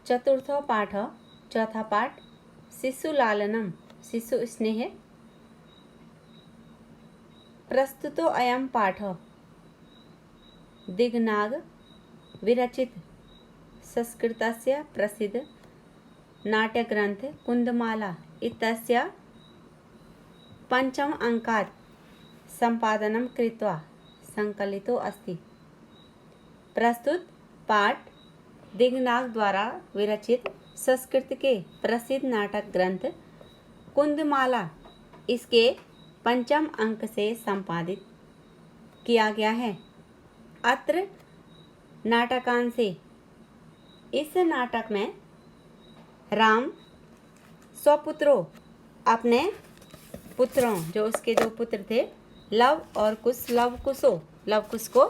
चतुर्थो पाठ, चौथा पाठ, शिशुलालनम, शिशु स्नेह। प्रस्तुतो अयं पाठ दिग्नाग विरचित संस्कृतस्य प्रसिद्ध नाट्यग्रन्थ कुन्दमाला इत्यस्य पञ्चम अंकात् सम्पादनं कृत्वा संकलितो अस्ति। प्रस्तुत पाठ दिग्नाग द्वारा विरचित संस्कृत के प्रसिद्ध नाटक ग्रंथ कुन्दमाला इसके पंचम अंक से संपादित किया गया है। अत्र नाटकांश से इस नाटक में राम स्वपुत्रों अपने पुत्रों जो उसके दो पुत्र थे लव और कुश, लवकुश को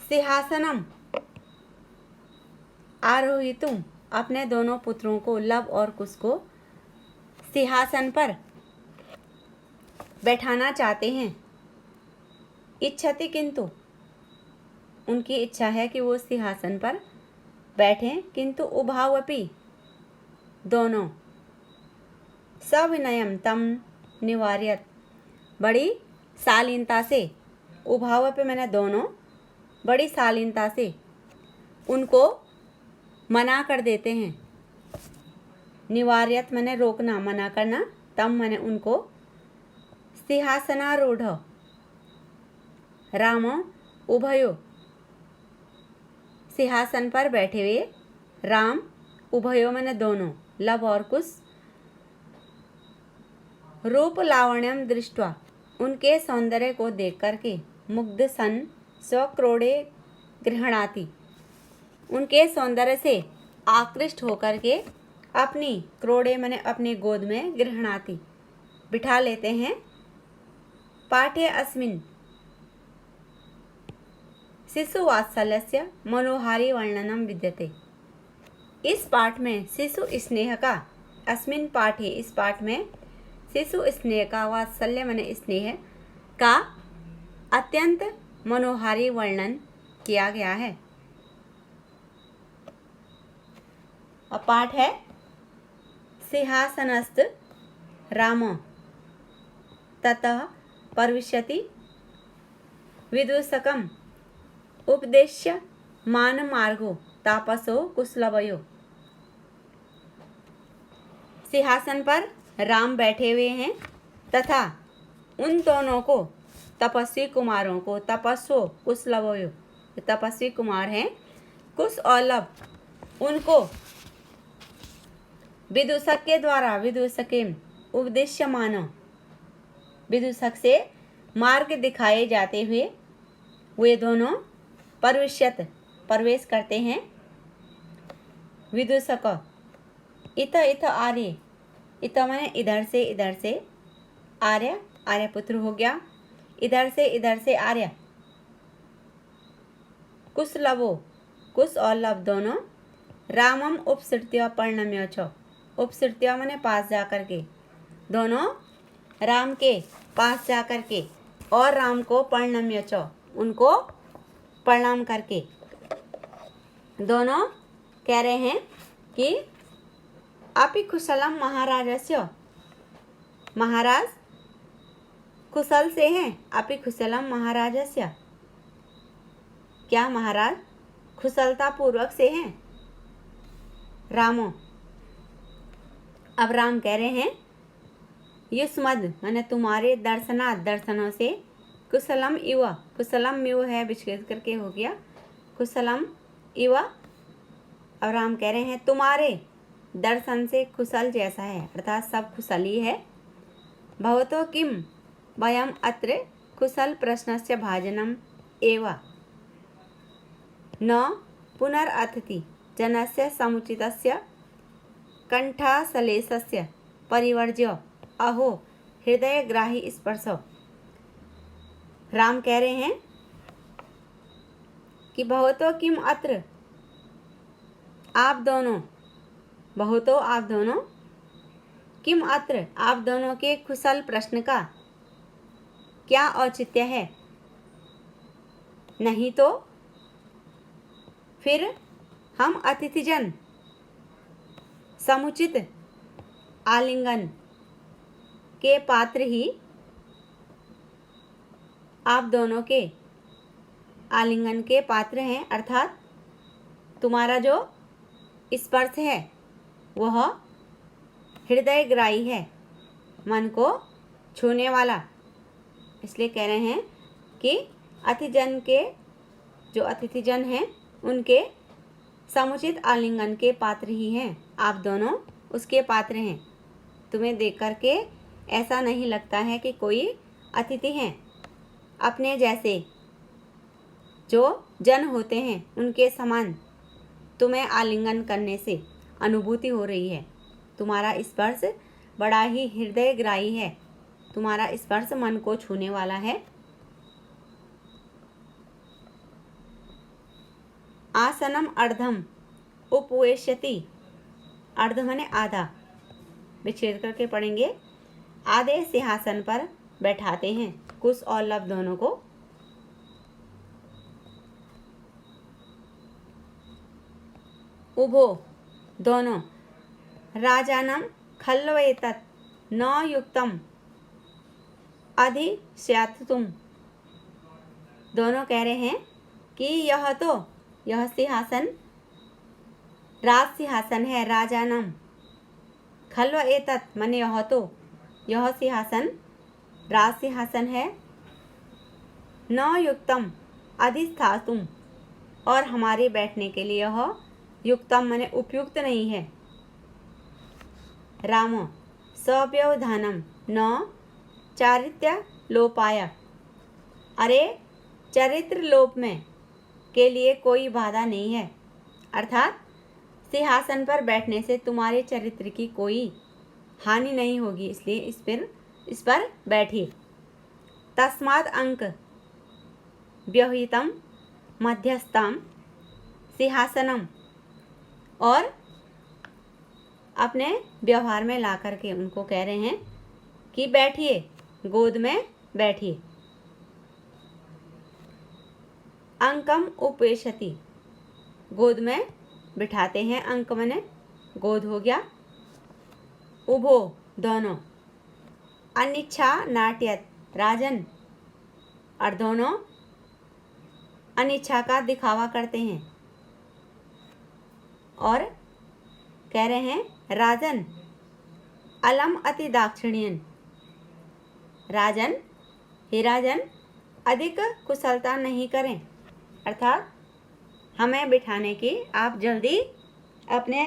सिंहासनम आरोहितुम, अपने दोनों पुत्रों को लव और कुश को सिंहासन पर बैठाना चाहते हैं। इच्छति, किंतु उनकी इच्छा है कि वो सिंहासन पर बैठें, किंतु उभावपि, दोनों, सविनयम तम निवार्यत, बड़ी शालीनता से, उभावपि मैंने दोनों, बड़ी शालीनता से उनको मना कर देते हैं। निवार्यत मैंने रोकना, मना करना, तम मैंने उनको, सिंहासनारूढ़, राम उभयो, सिंहासन पर बैठे हुए राम, उभयो मैंने दोनों, लव और कुश, रूप लावण्यम दृष्ट्वा, उनके सौंदर्य को देख करके, मुग्ध सन स्वक्रोड़े गृहणाति, उनके सौंदर्य से आकृष्ट होकर के अपनी क्रोड़े मैंने अपनी गोद में गृहणाति बिठा लेते हैं। पाठे अस्मिन् शिशुवात्सल्यस्य मनोहारी वर्णनम विद्यते, इस पाठ में शिशु स्नेह का, अस्मिन् पाठे, इस पाठ में शिशु स्नेह का, वात्सल्य मैंने स्नेह का अत्यंत मनोहारी वर्णन किया गया है। और पाठ है सिंहासनस्थ राम ततः प्रविशति विदूषकम उपदेश्य मान मार्गो तापसो कुशलवयो, सिंहासन पर राम बैठे हुए हैं तथा उन दोनों को, तपस्वी कुमारों को, तपस्वो कुशलवयो, तपस्वी कुमार हैं कुश और लव, उनको विदूषक के द्वारा, विदूषकेम उपदेश्य मानो, विदूषक से मार्ग दिखाए जाते हुए वे दोनों प्रवेश करते हैं। विदूषक इत आर्य, इत मैंने इधर से आर्य, आर्य पुत्र हो गया, इधर से आर्य, कुश लवो, कुश और लव दोनों, रामम उपसृत्य पर्णम्य छ, उपसृत्य मैंने पास जा करके, दोनों राम के पास जा करके, और राम को पर्णम्य छ, उनको प्रणाम करके, दोनों कह रहे हैं कि अपि कुशलम महाराजस्य, महाराज कुशल से हैं, अपि कुशलम महाराजस्य, क्या महाराज कुशलता पूर्वक से हैं। रामो, अब राम कह रहे हैं युष्मद मैंने तुम्हारे दर्शनों से, कुशलम इव, कुशलम इव है विच्छेद करके हो गया, कुशलम इव, अब राम कह रहे हैं तुम्हारे दर्शन से कुशल जैसा है, अर्थात सब कुशल ही है। भवतो किम वयम अत्र कुशल प्रश्नस्य भाजनम एव न पुनरअथति जनस्य समुचितस्य कंठासलेशस्य परिवर्ज्य अहो हृदयग्राही स्पर्श। राम कह रहे हैं कि भवतो किम अत्र, आप दोनों, बहुतो आप दोनों, किम अत्र आप दोनों के कुशल प्रश्न का क्या औचित्य है, नहीं तो फिर हम अतिथिजन समुचित आलिंगन के पात्र ही आप दोनों के आलिंगन के पात्र हैं, अर्थात तुम्हारा जो स्पर्श है वह हृदयग्राही है, मन को छूने वाला। इसलिए कह रहे हैं कि अतिजन के जो अतिथिजन हैं उनके समुचित आलिंगन के पात्र ही हैं, आप दोनों उसके पात्र हैं। तुम्हें देख कर के ऐसा नहीं लगता है कि कोई अतिथि हैं, अपने जैसे जो जन होते हैं उनके समान तुम्हें आलिंगन करने से अनुभूति हो रही है। तुम्हारा स्पर्श बड़ा ही हृदयग्राही है, तुम्हारा स्पर्श मन को छूने वाला है। आसनम अर्धम उपवेश्यति, अर्ध माने आधा, विच्छेद करके पढ़ेंगे। आधे सिंहासन पर बैठाते हैं कुश और लव दोनों को। उभो दोनों, राजानम खल्वएतत् न युक्तम अधिस्यात्तुम, दोनों कह रहे हैं कि यह सिंहासन राज सिंहासन है। राजानम खल्वएतत् माने यह सिंहासन राज सिंहासन है। न युक्तम अधिस्थातुम, और हमारे बैठने के लिए यह युक्तम माने उपयुक्त नहीं है। राम सव्यवधानम न चारित्र्य लोपाय, अरे चरित्र लोप में के लिए कोई बाधा नहीं है, अर्थात सिंहासन पर बैठने से तुम्हारे चरित्र की कोई हानि नहीं होगी, इसलिए इस पर बैठिए। तस्मात् अंक व्यवहितम मध्यस्थम सिंहासनम, और अपने व्यवहार में ला करके उनको कह रहे हैं कि बैठिए, गोद में बैठिए। अंकम उपवेशति, गोद में बिठाते हैं, अंक मने गोद हो गया। उभो दोनों, अनिच्छा नाट्यत राजन, और दोनों अनिच्छा का दिखावा करते हैं और कह रहे हैं राजन अलम अति दाक्षिण्यन, राजन हे राजन अधिक कुशलता नहीं करें, अर्थात हमें बिठाने की आप जल्दी, अपने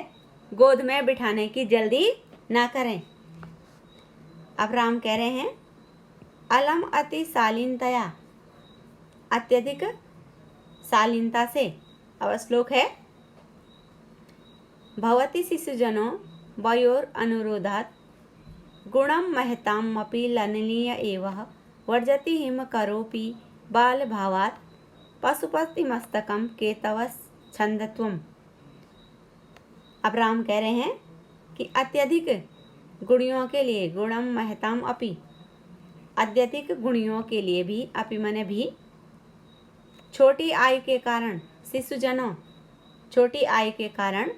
गोद में बिठाने की जल्दी ना करें। अब राम कह रहे हैं अलम अति शालीनतया, अत्यधिक शालीनता से। अब श्लोक है भवति शिशुजनो वयोर अनुरोधात् गुणम महताम अपि लननीय एवः वर्जति हिम करोपि बाल भावात् पशुपति मस्तकम केतवस छंदत्वम। अब राम कह रहे हैं कि अत्यधिक गुणियों के लिए, गुणम महताम अपि, अत्यधिक गुणियों के लिए भी, अपि मने भी, छोटी आयु के कारण, शिशुजनों छोटी आयु के कारण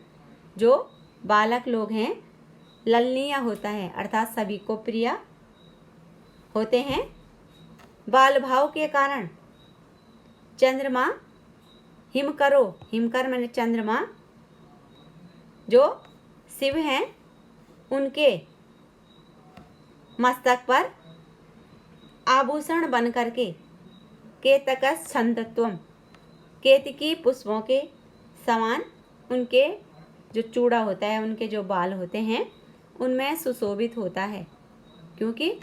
जो बालक लोग हैं, ललनीय होता है, अर्थात सभी को प्रिय होते हैं। बाल भाव के कारण चंद्रमा हिमकरो, हिमकर माने चंद्रमा, जो शिव हैं उनके मस्तक पर आभूषण बन करके केतकस छंदत्वम, केतकी पुष्पों के समान उनके जो चूड़ा होता है, उनके जो बाल होते हैं उनमें सुशोभित होता है, क्योंकि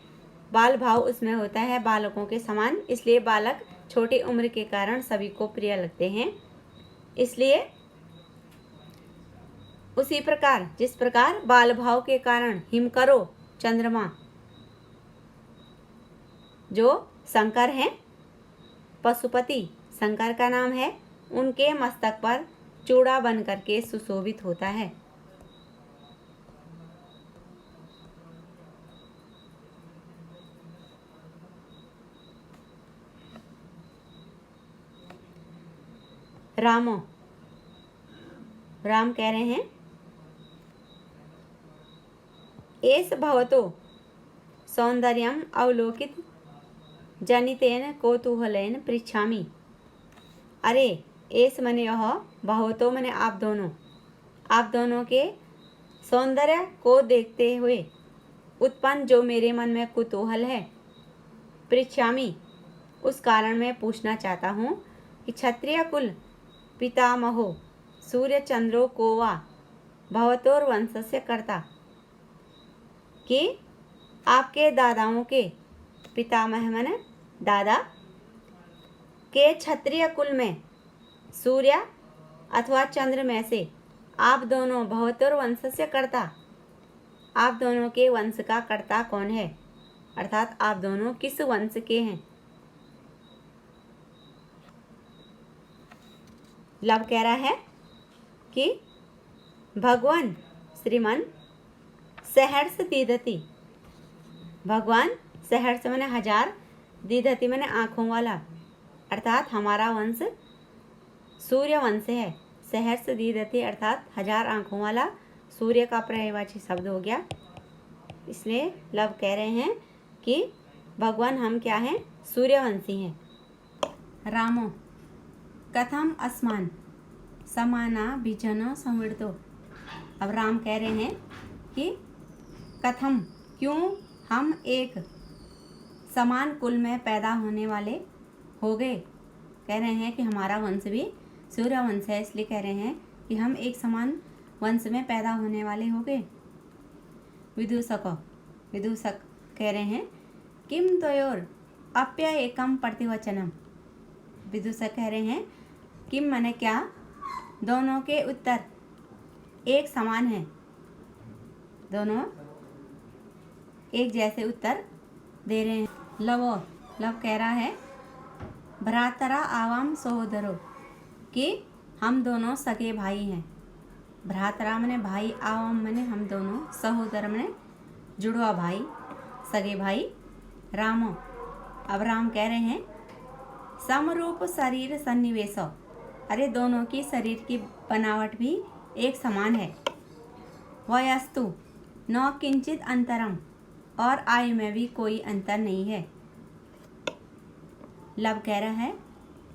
बाल भाव उसमें होता है बालकों के समान, इसलिए बालक छोटी उम्र के कारण सभी को प्रिय लगते हैं। इसलिए उसी प्रकार जिस प्रकार बाल भाव के कारण हिमकरो चंद्रमा जो शंकर हैं, पशुपति शंकर का नाम है, उनके मस्तक पर चूड़ा बन करके सुशोभित होता है। रामो राम कह रहे हैं एस भवतो सौंदर्यम अवलोकित जनितेन कौतूहलेन पृच्छामि। अरे एस मने यह, भवतो मने आप दोनों के सौंदर्य को देखते हुए उत्पन्न जो मेरे मन में कुतूहल है, पृच्छामि उस कारण मैं पूछना चाहता हूँ कि क्षत्रिय कुल पितामहो सूर्य चंद्रो को वा भवतोर वंशस्य कर्ता, कि आपके दादाओं के पितामह माने दादा के क्षत्रिय कुल में सूर्य अथवा चंद्र में से आप दोनों भवतोर वंशस्य कर्ता, आप दोनों के वंश का कर्ता कौन है, अर्थात आप दोनों किस वंश के हैं। लव कह रहा है कि भगवान श्रीमन सहर्ष दीधति, भगवान सहर्ष मैंने हजार, दीधति मैंने आँखों वाला, अर्थात हमारा वंश सूर्य वंश है। सहर्ष दीधति अर्थात हजार आँखों वाला, सूर्य का पर्यायवाची शब्द हो गया। इसलिए लव कह रहे हैं कि भगवान हम क्या हैं, सूर्यवंशी हैं। रामो कथम अस्मान समाना विजनो संवृतो। अब राम कह रहे हैं कि कथम क्यों हम एक समान कुल में पैदा होने वाले हो गए। कह रहे हैं कि हमारा वंश भी सूर्य वंश है, इसलिए कह रहे हैं कि हम एक समान वंश में पैदा होने वाले हो गए। विदूषक कह रहे हैं किम तयोर अप्य एकम प्रतिवचनम। विदूषक कह रहे हैं किम माने क्या, दोनों के उत्तर एक समान है, दोनों एक जैसे उत्तर दे रहे हैं। लव कह रहा है भ्रातरा आवाम सहोदरो, कि हम दोनों सगे भाई हैं। भ्रातरा मने भाई, आवाम मने हम दोनों, सहोदर मने जुड़वा भाई, सगे भाई। रामो अब राम कह रहे हैं समरूप शरीर सन्निवेश, अरे दोनों की शरीर की बनावट भी एक समान है। वयस्तु न किंचित अंतरम, और आयु में भी कोई अंतर नहीं है। लव कह रहा है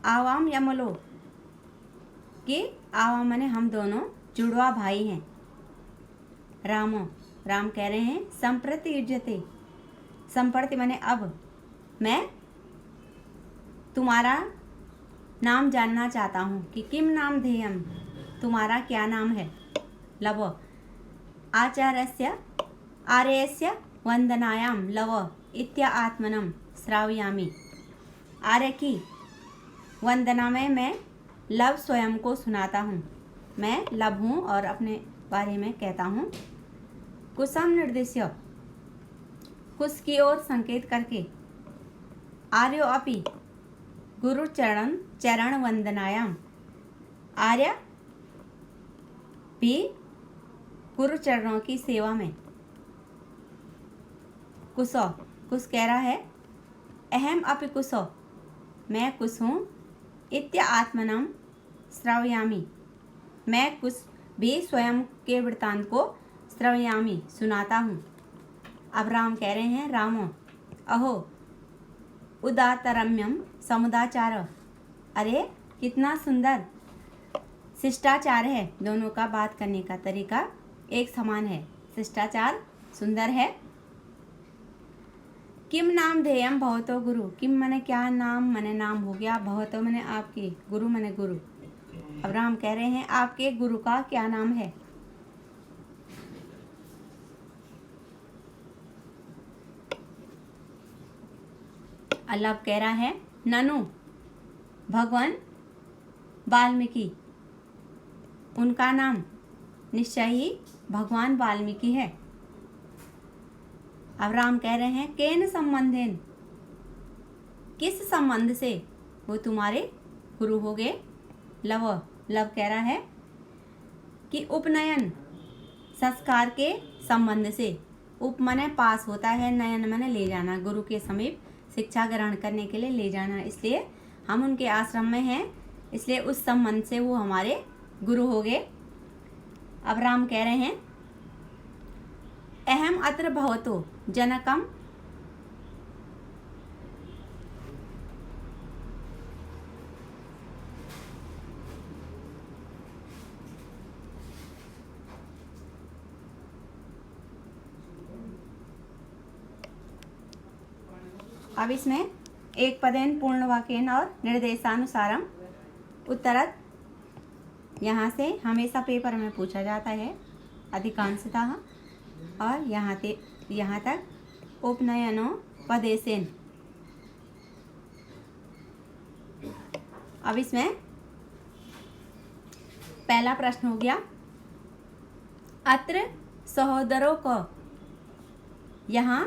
आवाम यमलो, कि आवाम माने हम दोनों जुड़वा भाई हैं। राम कह रहे हैं संप्रति युज्यते, संप्रति माने अब, मैं तुम्हारा नाम जानना चाहता हूँ कि किम नाम ध्येयम, तुम्हारा क्या नाम है। Love आर्यस्य वंदनायाम love इत्या आत्मनम श्रावयामि। आर्य की वंदना में मैं लव स्वयं को सुनाता हूँ। मैं लव हूँ और अपने बारे में कहता हूँ। कुसम निर्देश्य, कुश की ओर संकेत करके, आर्यो अपि गुरु चरण वंदनायाम, आर्य भी गुरु चरणों की सेवा में। कुश कह रहा है अहम अपि कुशो, मैं कुश हूँ। इत्य आत्मनम श्रावयामि, मैं कुश भी स्वयं के वृत्तांत को श्रावयामि सुनाता हूँ। अब राम कह रहे हैं रामो अहो उदातरम्यम समुदाचार, अरे कितना सुंदर शिष्टाचार है, दोनों का बात करने का तरीका एक समान है, शिष्टाचार सुंदर है। किम नाम ध्येयम भवतो गुरु, किम मने क्या, नाम मने नाम हो गया, भवतो मने आपके, गुरु मने गुरु। अब राम कह रहे हैं आपके गुरु का क्या नाम है। अल्लाह कह रहा है ननु भगवान वाल्मीकि, उनका नाम निश्चय ही भगवान वाल्मीकि है। अब राम कह रहे हैं केन संबंधेन, किस संबंध से वो तुम्हारे गुरु हो गए। लव कह रहा है कि उपनयन संस्कार के संबंध से, उप मने पास होता है, नयन मने ले जाना, गुरु के समीप शिक्षा ग्रहण करने के लिए ले जाना, इसलिए हम उनके आश्रम में हैं, इसलिए उस संबंध से वो हमारे गुरु हो गए। अब राम कह रहे हैं अहम अत्र भवतो जनकम अब इसमें एक पदेन पूर्ण वाक्यन और निर्देशानुसारम उत्तरत यहाँ से हमेशा पेपर में पूछा जाता है अधिकांशतः, और यहाँ तक उपनयनो पदेसेन। अब इसमें पहला प्रश्न हो गया अत्र सहोदरों को, यहाँ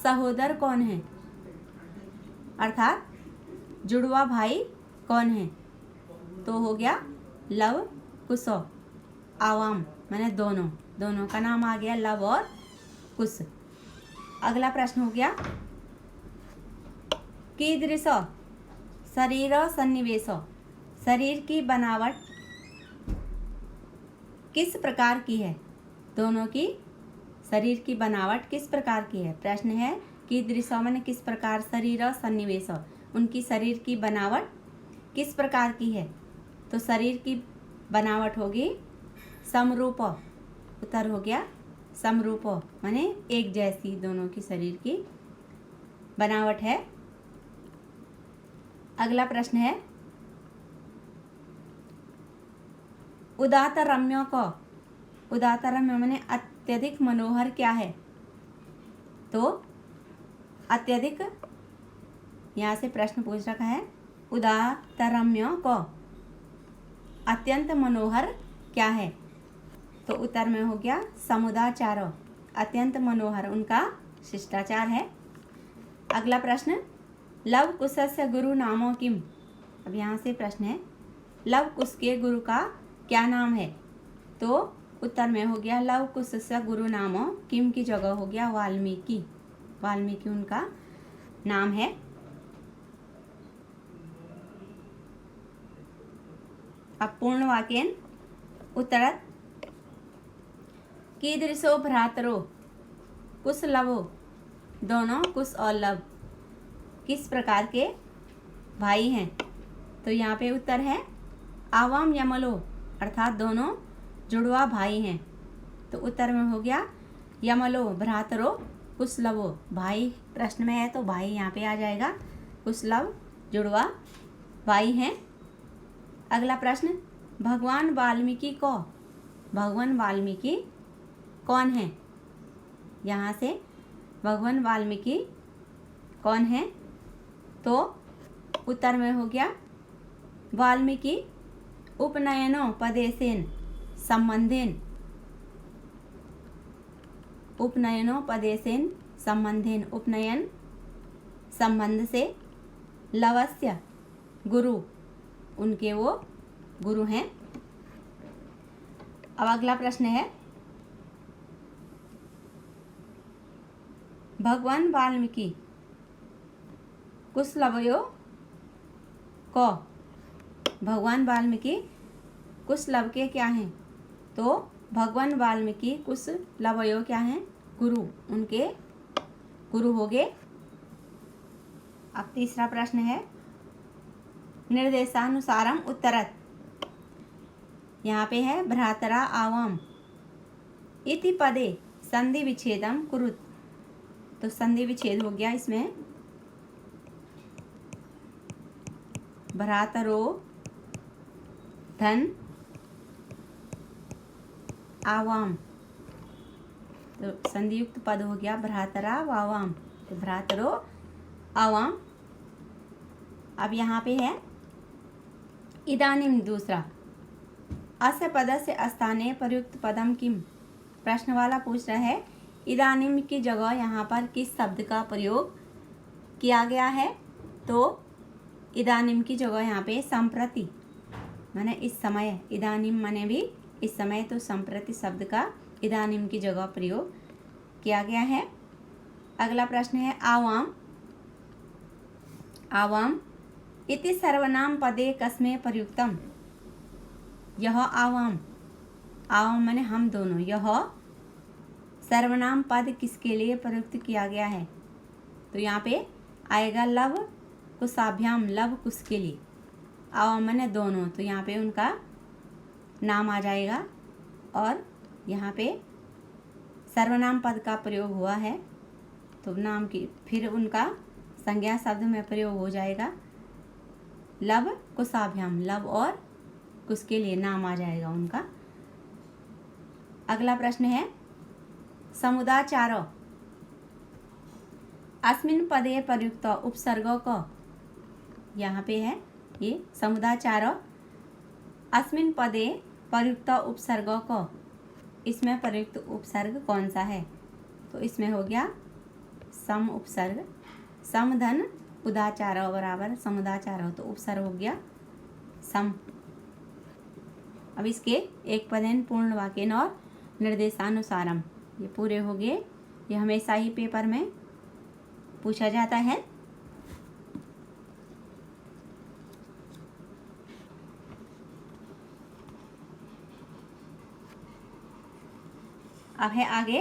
सहोदर कौन है, अर्थात जुड़वा भाई कौन है, तो हो गया लव कुश। आवाम माने दोनों का नाम आ गया लव और कुश। अगला प्रश्न हो गया कीदृश शरीर सन्निवेश, शरीर की बनावट किस प्रकार की है, दोनों की शरीर की बनावट किस प्रकार की है। प्रश्न है कीदृश माने किस प्रकार, शरीर सन्निवेश उनकी शरीर की बनावट किस प्रकार की है, तो शरीर की बनावट होगी समरूप। उत्तर हो गया समरूप माने एक जैसी दोनों की शरीर की बनावट है। अगला प्रश्न है उदात रम्य को, उदात रम्य माने अत्यधिक मनोहर क्या है, तो अत्यधिक, यहाँ से प्रश्न पूछ रखा है उदात रम्य को अत्यंत मनोहर क्या है, तो उत्तर में हो गया समुदाचार, अत्यंत मनोहर उनका शिष्टाचार है। अगला प्रश्न लव कुशस्य गुरु नामो किम। अब यहाँ से प्रश्न है लव कुश के गुरु का क्या नाम है, तो उत्तर में हो गया लव कुशस्य गुरु नामो किम की जगह हो गया वाल्मीकि, वाल्मीकि उनका नाम है। अब पूर्ण वाक्यन उत्तरत कीदृशो भ्रातरो कुश लवो, दोनों कुश और लव किस प्रकार के भाई हैं, तो यहाँ पे उत्तर है आवाम यमलो, अर्थात दोनों जुड़वा भाई हैं, तो उत्तर में हो गया यमलो भ्रातरो कुशलवो, भाई प्रश्न में है तो भाई यहाँ पे आ जाएगा, कुशलव जुड़वा भाई हैं। अगला प्रश्न भगवान वाल्मीकि को, भगवान वाल्मीकि कौन है, यहाँ से भगवान वाल्मीकि कौन है, तो उत्तर में हो गया वाल्मीकि उपनयनो पदेसेन संबंधेन, उपनयनो पदेसेन संबंधेन, उपनयन संबंध से लवस्य गुरु, उनके वो गुरु हैं। अब अगला प्रश्न है भगवान वाल्मीकि कुशलवयो को, भगवान वाल्मीकि कुशलव के क्या हैं, तो भगवान वाल्मीकि कुशलवयो क्या हैं, गुरु, उनके गुरु हो गए। अब तीसरा प्रश्न है निर्देशानुसारम उत्तरत, यहाँ पे है भ्रातरा आवाम इति पदे संधि विच्छेदम कुरुत, तो संधि विच्छेद हो गया इसमें भ्रातरो धन आवाम, तो संधियुक्त पद हो गया भ्रातरा वावाम, तो भ्रातरो आवाम। अब यहाँ पे है इदानीम दूसरा अस्य पदस्य स्थाने प्रयुक्त पदम किम, प्रश्न वाला पूछ रहा है इदानीम की जगह यहाँ पर किस शब्द का प्रयोग किया गया है, तो इदानीम की जगह यहाँ पे संप्रति माने इस समय, इदानीम माने भी इस समय, तो संप्रति शब्द का इदानीम की जगह प्रयोग किया गया है। अगला प्रश्न है आवाम, आवाम इति सर्वनाम पदे कस्मे प्रयुक्तम, यह आवाम आव माने हम दोनों। यह सर्वनाम पद किसके लिए प्रयुक्त किया गया है? तो यहाँ पे आएगा लव कुशाभ्याम, लव कुश के लिए। आव माने दोनों, तो यहाँ पे उनका नाम आ जाएगा और यहाँ पे सर्वनाम पद का प्रयोग हुआ है तो नाम की फिर उनका संज्ञा शब्द में प्रयोग हो जाएगा लव कुशाभ्याम, लव और कुश के लिए नाम आ जाएगा उनका। अगला प्रश्न है समुदाचारो अस्मिन् पदे प्रयुक्त उपसर्गों को, यहाँ पे है ये समुदाचारो अस्मिन् पदे प्रयुक्त उपसर्गों को, इसमें प्रयुक्त उपसर्ग कौन सा है? तो इसमें हो गया सम उपसर्ग। समधन उदाचारो बराबर समुदाचारो, तो उपसर्ग हो गया सम। अब इसके एक पदेन पूर्ण वाक्यन और निर्देशानुसारम ये पूरे हो गए। ये हमेशा ही पेपर में पूछा जाता है। अब है आगे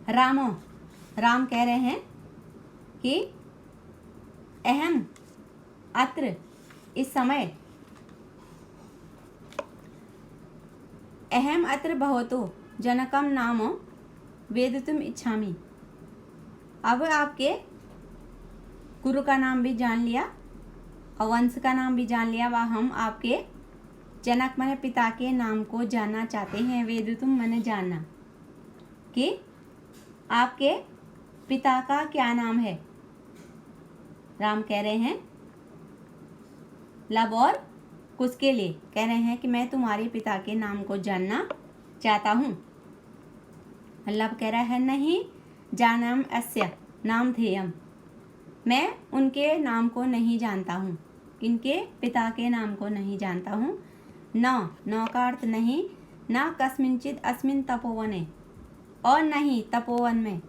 रामो। राम कह रहे हैं कि अहम अत्र, इस समय, अहम अत्र भवतो जनकम नाम वेदितुम इच्छामि। अब आपके गुरु का नाम भी जान लिया और वंश का नाम भी जान लिया, वह हम आपके जनक माने पिता के नाम को जानना चाहते हैं। वेदितुम माने जानना कि आपके पिता का क्या नाम है। राम कह रहे हैं लव और कुश के लिए कह रहे हैं कि मैं तुम्हारे पिता के नाम को जानना चाहता हूँ। लव कह रहा है नहीं जानम अस्य नाम धेयम, मैं उनके नाम को नहीं जानता हूँ, इनके पिता के नाम को नहीं जानता हूँ। न का अर्थ नहीं, न कस्मिंचित अस्मिन तपोवने, और नहीं तपोवन में,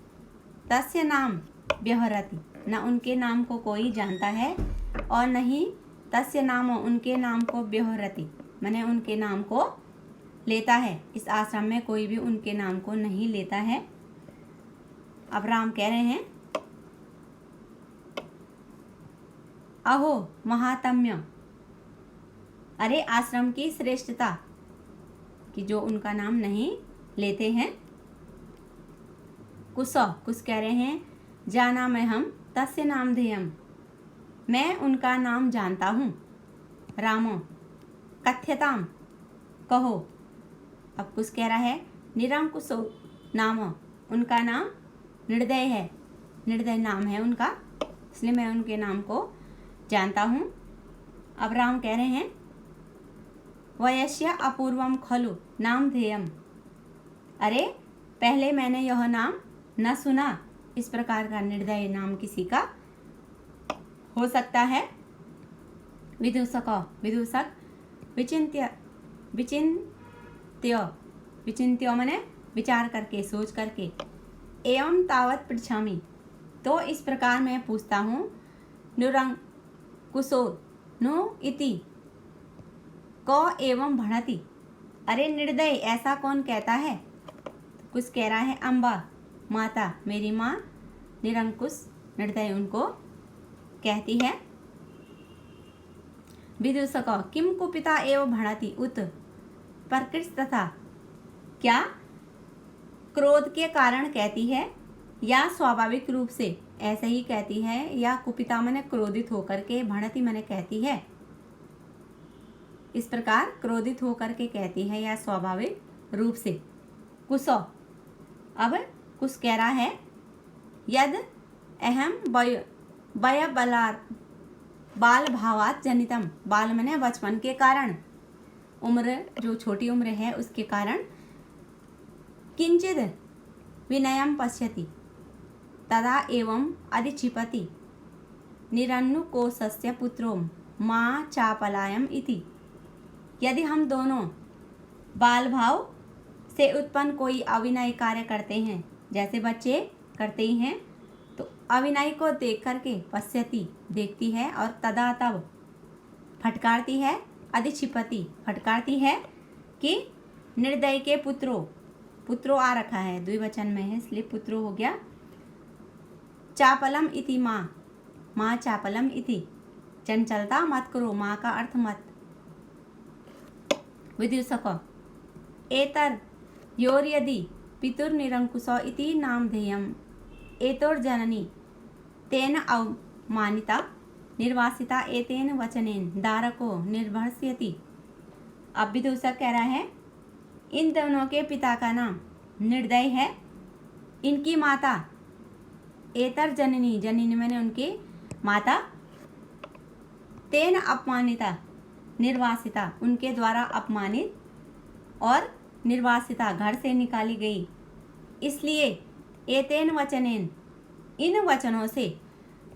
तस्य नाम व्यहरति, न उनके नाम को कोई जानता है, और नहीं तस्य नाम उनके नाम को व्यहरति माने उनके नाम को लेता है। इस आश्रम में कोई भी उनके नाम को नहीं लेता है। अब राम कह रहे हैं अहो महात्म्य, अरे आश्रम की श्रेष्ठता कि जो उनका नाम नहीं लेते हैं। कुश कह रहे हैं जाना मैं हम तस्य नाम धेयम, मैं उनका नाम जानता हूँ। रामो कथ्यताम, कहो। अब कुश कह रहा है निरंकुशो नाम, उनका नाम निर्दय है, निर्दय नाम है उनका, इसलिए मैं उनके नाम को जानता हूँ। अब राम कह रहे हैं वयस्य अपूर्वम खलु नाम धेयम, अरे पहले मैंने यह नाम न सुना। इस प्रकार का निर्दय नाम किसी का हो सकता है। विदूषक विचिन्त्य माने विचार करके, सोच करके। एवं तावत पृच्छामि, तो इस प्रकार मैं पूछता हूँ। निरंकुशो नो इति क एवं भणति, अरे निर्दय ऐसा कौन कहता है? तो कुछ कह रहा है अम्बा माता, मेरी माँ निरंकुश निर्दय उनको कहती है। विदूषक किम कुपिता एवं भणति उत प्रकृति तथा, क्या क्रोध के कारण कहती है या स्वाभाविक रूप से ऐसे ही कहती है, या कुपिता माने क्रोधित होकर के, भणति माने कहती है। इस प्रकार क्रोधित होकर के कहती है या स्वाभाविक रूप से। कुशो, अब कुश कह रहा है यद अहम वय बाल भावात जनितम, बाल माने बचपन के कारण, उम्र जो छोटी उम्र है उसके कारण। किंचिद विनयम पश्यति तदा एवं अधिक्षिपति निरन्नुकोशस्य पुत्रो माँ चापलायम इति, यदि हम दोनों बाल भाव से उत्पन्न कोई अविनय कार्य करते हैं, जैसे बच्चे करते ही हैं, तो अविनय को देख करके पश्यति देखती है, और तदा तब फटकारती है, अधिक्षिपति फटकारती है कि निर्दय के पुत्रो आ रखा है, द्विवचन में है इसलिए पुत्रो हो गया। चापलम इति माँ चापलम इति, चंचलता मत करो, माँ का अर्थ मत। विदूषक एतर योर्यदि पितुर्निरंकुशो इति नामधेयम् एतोर्जननी तेन अवमानिता निर्वासिता एतेन वचनेन दारको निर्भर्ष्यति। अब विदूषक कह रहा है इन दोनों के पिता का नाम निर्दय है, इनकी माता एतर जननी, जननी मैंने उनकी माता, तेन अपमानिता निर्वासिता उनके द्वारा अपमानित और निर्वासिता घर से निकाली गई, इसलिए एतेन वचनेन इन वचनों से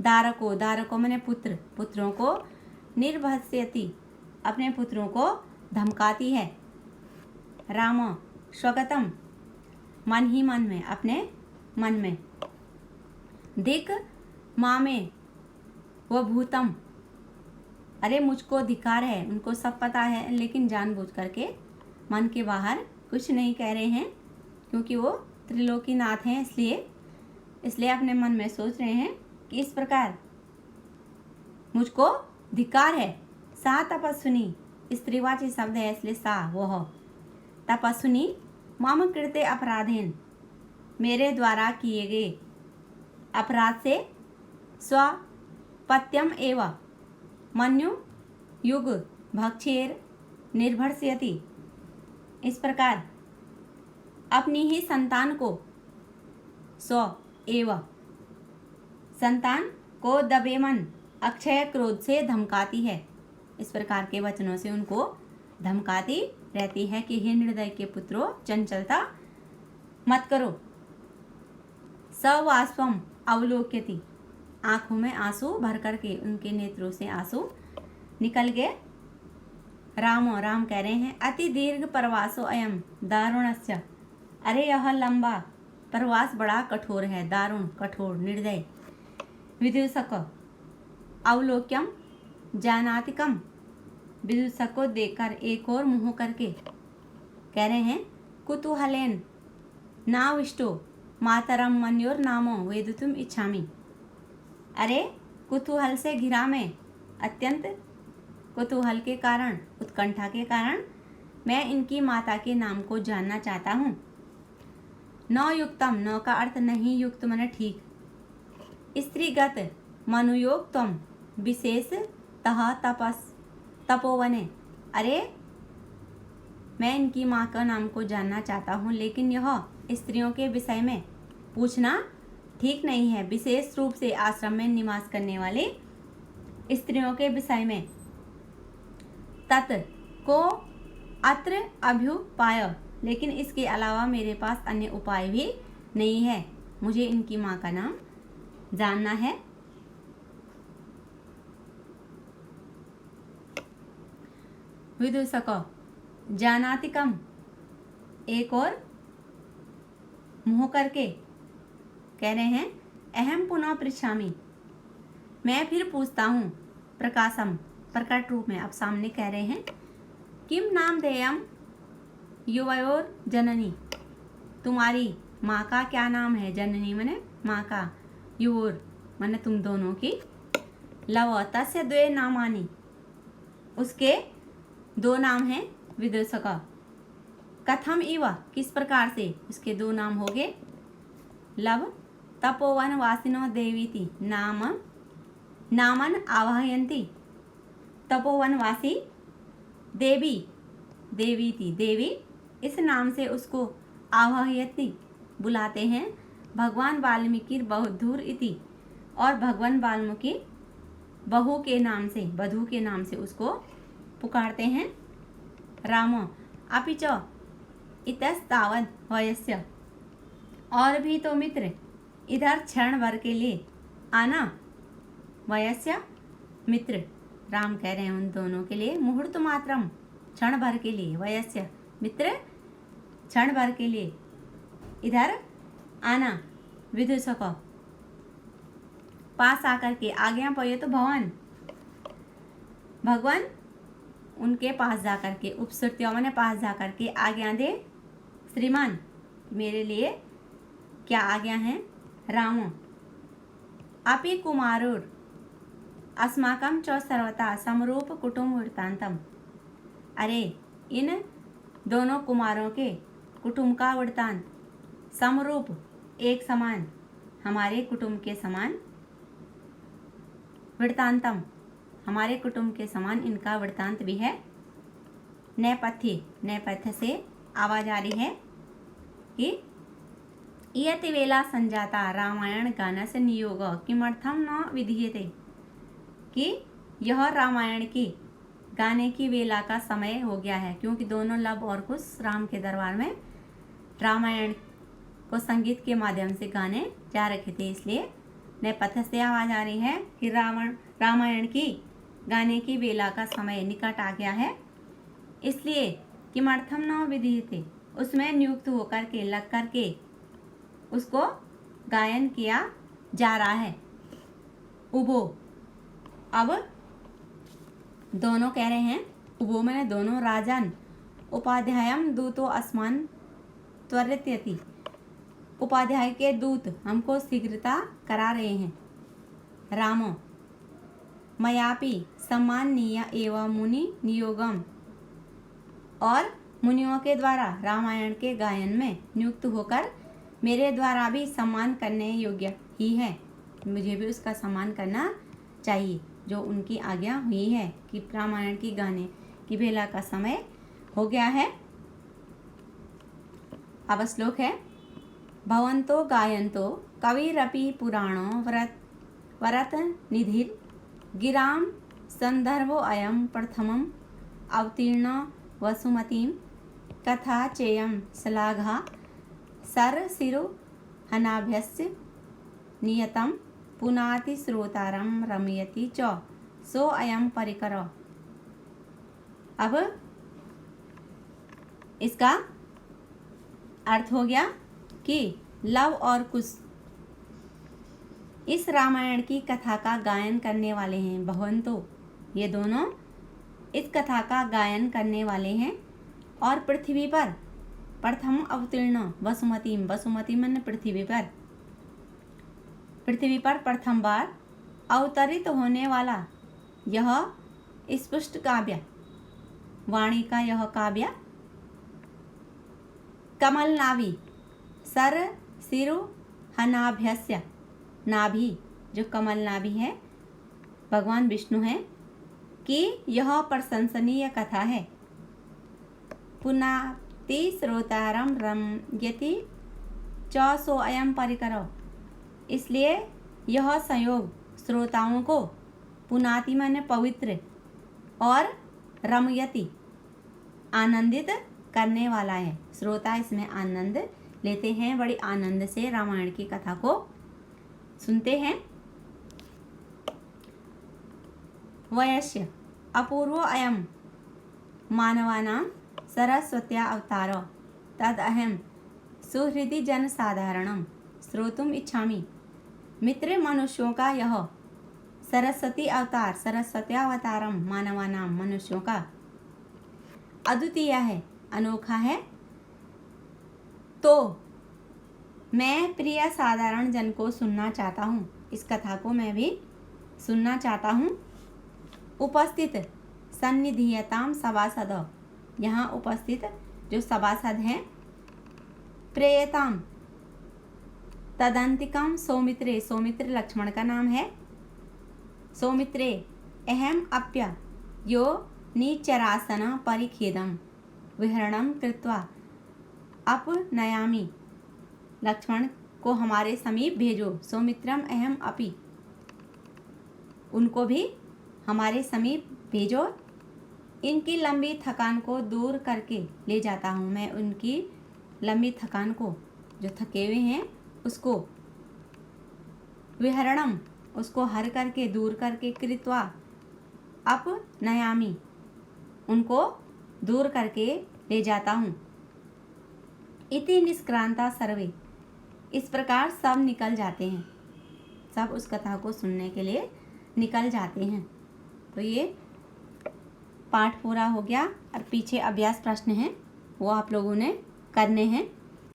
दारको मैंने पुत्रों को निर्भस्यति अपने पुत्रों को धमकाती है। राम स्वगतम मन ही मन में, अपने मन में। धिक माँ में वो भूतम, अरे मुझको धिकार है, उनको सब पता है लेकिन जानबूझ करके मन के बाहर कुछ नहीं कह रहे हैं क्योंकि वो त्रिलोकीनाथ हैं, इसलिए अपने मन में सोच रहे हैं कि इस प्रकार मुझको धिकार है। सा तपस्विनी स्त्रीवाची शब्द है इसलिए सा वह, तपस्विनी मम कृते अपराधेन मेरे द्वारा किए गए अपराध से स्वपत्यम एवं मन्यु युग भक्षेर निर्भर्ष्यति, इस प्रकार अपनी ही संतान को संतान को दबेमन अक्षय क्रोध से धमकाती है। इस प्रकार के वचनों से उनको धमकाती रहती है कि हे निर्दय के पुत्रों, चंचलता मत करो। सवास्वम अवलोक्यति, आंखों में आंसू भर करके उनके नेत्रों से आंसू निकल गए। राम कह रहे हैं अति दीर्घ प्रवासो अयम दारुणस्य, अरे यह लंबा प्रवास बड़ा कठोर है, दारुण कठोर निर्दय। विदूषक अवलोक्यम जानातिकम, विदूषक को देखकर एक और मुंह करके कह रहे हैं कुतूहलेन नाविष्टो मातरम मन्योर नामो वेदितुम इच्छामि, अरे कुतूहल से घिरा मैं, अत्यंत कुतूहल के कारण, उत्कंठा के कारण मैं इनकी माता के नाम को जानना चाहता हूँ। न युक्तम, न का अर्थ नहीं, युक्त माने ठीक। स्त्रीगत मनुयोक्तम विशेष तह तपोवने, अरे मैं इनकी माँ का नाम को जानना चाहता हूँ लेकिन यह स्त्रियों के विषय में पूछना ठीक नहीं है, विशेष रूप से आश्रम में निवास करने वाली स्त्रियों के विषय में। तत् को अत्र अभ्युपाय, लेकिन इसके अलावा मेरे पास अन्य उपाय भी नहीं है, मुझे इनकी माँ का नाम जानना है। विदूषक जानातिकम, एक और मुंह करके कह रहे हैं अहम पुनः पृच्छामि, मैं फिर पूछता हूँ। प्रकाशम, प्रकट रूप में अब सामने कह रहे हैं किम नाम देयम युवयोर जननी, तुम्हारी माँ का क्या नाम है। जननी मने माँ का, युवोर मने तुम दोनों की। लव तस्य द्वे नामानि, उसके दो नाम हैं। विदूषक कथम इव, किस प्रकार से, उसके दो नाम हो गए। लव तपोवन वासिनो देवीति नामन आवाहयन्ति, तपोवनवासी देवी, देवीति देवी, इस नाम से उसको आवाहयति बुलाते हैं। भगवान वाल्मीकि बहुधूर इति, और भगवान वाल्मीकि बहू के नाम से, बधू के नाम से उसको पुकारते हैं। राम अपि च इतस्तावद् वयस्य, और भी तो मित्र इधर क्षण भर के लिए आना। वयस्य मित्र, राम कह रहे हैं उन दोनों के लिए। मुहूर्त मात्रम, क्षण भर के लिए। वयस्य मित्र, क्षण भर के लिए इधर आना। विदूषक पास आकर के, आज्ञा पये तो भवन, भगवान उनके पास जा कर के, उपसृत्यों मैंने पास जा कर के आज्ञा दे श्रीमान, मेरे लिए क्या आज्ञा है। रामो अपि कुमारुर अस्माकं च सर्वथा समरूप कुटुंब वृत्तांतम। अरे इन दोनों कुमारों के कुटुंब का वृत्तांत समरूप एक समान, हमारे कुटुंब के समान, वृत्तांतम हमारे कुटुंब के समान इनका वृत्तांत भी है। नेपथ्य से आवाज आ रही है कि इयति वेला संजाता रामायण गानस्य नियोग किमर्थम न विधीयते, कि यह रामायण की गाने की वेला का समय हो गया है, क्योंकि दोनों लब और कुश राम के दरबार में रामायण को संगीत के माध्यम से गाने जा रखे थे। इसलिए नेपथ्य से आवाज आ रही है कि रामायण की गाने की वेला का समय निकट आ गया है, इसलिए किमर्थम न विधीयते, उसमें नियुक्त होकर के लग कर के उसको गायन किया जा रहा है। उभो, अब दोनों कह रहे हैं, उभो मैंने दोनों, राजन उपाध्यायम दूतो अस्मान त्वरित्यति, उपाध्याय के दूत हमको शीघ्रता करा रहे हैं। रामो मयापि सम्माननीय एवं मुनि नियोगम, और मुनियों के द्वारा रामायण के गायन में नियुक्त होकर मेरे द्वारा भी सम्मान करने योग्य ही है, मुझे भी उसका सम्मान करना चाहिए जो उनकी आज्ञा हुई है कि रामायण की गाने की बेला का समय हो गया है। अब श्लोक है, भवन्तो गायन्तो कविरपि पुराणो वरत निधिर गिराम संदर्भो अयं प्रथमं अवतीर्ण वसुमतीं कथा चेयं श्लाघा सरसिरो हनाभ्यस्य नियतं पुनाति श्रोतारं रमयति च सो अयं परिकर। अब इसका अर्थ हो गया कि लव और कुश इस रामायण की कथा का गायन करने वाले हैं। भगवंतो ये दोनों इस कथा का गायन करने वाले हैं, और पृथ्वी पर प्रथम अवतीर्ण वसुमती मन पृथ्वी पर प्रथम बार अवतरित होने वाला यह स्पष्ट काव्य, वाणी का यह काव्य, कमल नाभि सर सिरु हनाभ्यस्य, नाभि जो कमल नाभि है भगवान विष्णु है, कि यह प्रशंसनीय कथा है। पुनाति श्रोतारम रमयति च सो अयम परिकरो, इसलिए यह संयोग श्रोताओं को पुनाति माने पवित्र और रमयति आनंदित करने वाला है। श्रोता इसमें आनंद लेते हैं, बड़ी आनंद से रामायण की कथा को सुनते हैं। वयस्य अपूर्व अयम मानवानां सरस्वत्या अवतार तद अहम सुहृदि जन साधारणम श्रोतुम इच्छामि। मित्र मनुष्यों का यह सरस्वती अवतार, सरस्वत्यावतारम मानवानाम मनुष्यों का अद्वितीय है, अनोखा है, तो मैं प्रिय साधारण जन को सुनना चाहता हूँ, इस कथा को मैं भी सुनना चाहता हूँ। उपस्थित सन्निधीयताम सभासद, यहाँ उपस्थित जो सभासद हैं, प्रेयताम तदंतिकम सौमित्रे, सौमित्र लक्ष्मण का नाम है, सौमित्रे अहम अप्य यो नीचरासन परिखेदम विहरणम कृत्वा अपनयामि, लक्ष्मण को हमारे समीप भेजो। सौमित्रम अहम अपि, उनको भी हमारे समीप भेजो। इनकी लंबी थकान को दूर करके ले जाता हूँ मैं, उनकी लंबी थकान को, जो थके हुए हैं उसको, विहरणम उसको हर करके दूर करके, कृत्वा अपनयामि उनको दूर करके ले जाता हूँ। इति निष्क्रांता सर्वे, इस प्रकार सब निकल जाते हैं, सब उस कथा को सुनने के लिए निकल जाते हैं। तो ये पाठ पूरा हो गया और पीछे अभ्यास प्रश्न हैं वो आप लोगों ने करने हैं।